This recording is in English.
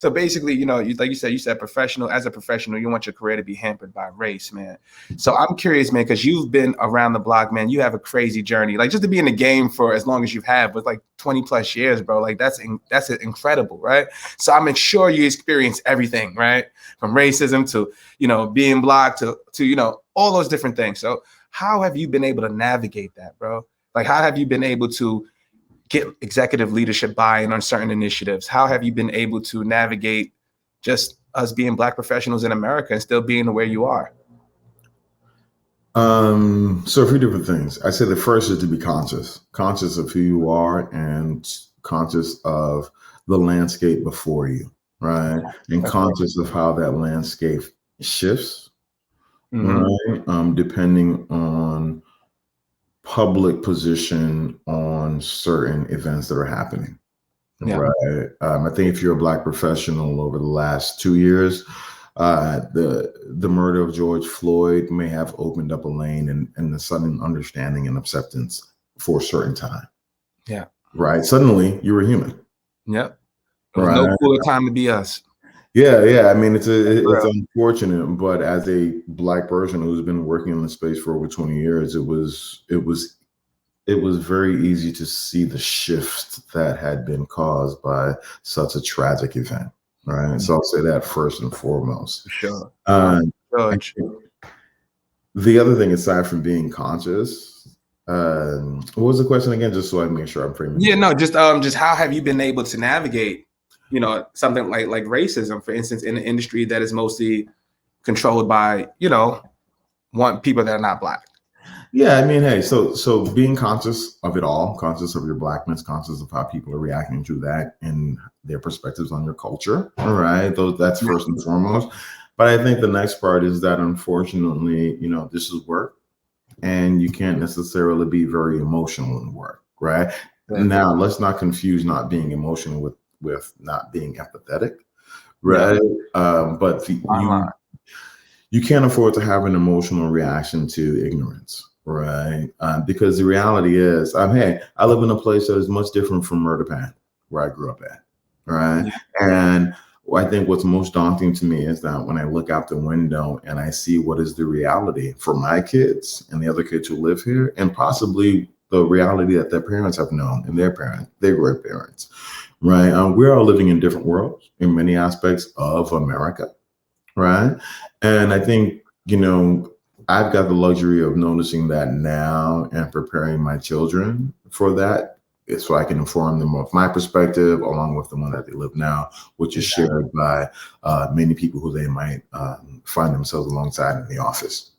So basically, like you said, as a professional, you want your career to be hampered by race, man. So I'm curious, man, because you've been around the block, man. You have a crazy journey. Like just to be in the game for as long as you've had, with like 20 plus years, bro. Like that's incredible, right? So I'm sure you experience everything, right? From racism to, being blocked to all those different things. So how have you been able to navigate that, bro? Like how have you been able to get executive leadership buy-in on certain initiatives? How have you been able to navigate just us being Black professionals in America and still being where you are? So a few different things. I say the first is to be conscious of who you are and conscious of the landscape before you, right? And conscious of how that landscape shifts, right? Depending on public position on certain events that are happening. Yeah. Right. I think if you're a Black professional over the last 2 years, the murder of George Floyd may have opened up a lane and the sudden understanding and acceptance for a certain time. Yeah. Right. Suddenly you were human. Yep. It was no cooler time to be us. Yeah. I mean, it's unfortunate, but as a Black person who's been working in the space for over 20 years, it was very easy to see the shift that had been caused by such a tragic event. Right. So I'll say that first and foremost. Sure. The other thing, aside from being conscious, what was the question again? Just so I make sure I'm framing. Yeah, no, just how have you been able to navigate, something like racism, for instance, in an industry that is mostly controlled by, people that are not Black? Yeah, I mean, hey, so being conscious of it all, conscious of your Blackness, conscious of how people are reacting to that and their perspectives on your culture. All right, that's first and foremost. But I think the next part is that, unfortunately, this is work, and you can't necessarily be very emotional in work, right? Yeah. Now, let's not confuse not being emotional with not being empathetic, right? Yeah. But you can't afford to have an emotional reaction to ignorance. Right. Because the reality is, hey, I live in a place that is much different from Murder Pan, where I grew up at. Right. Yeah. And I think what's most daunting to me is that when I look out the window and I see what is the reality for my kids and the other kids who live here, and possibly the reality that their parents have known and their grandparents. Right. We're all living in different worlds in many aspects of America. Right. And I think, I've got the luxury of noticing that now and preparing my children for that, so I can inform them of my perspective along with the one that they live now, which is shared by many people who they might find themselves alongside in the office.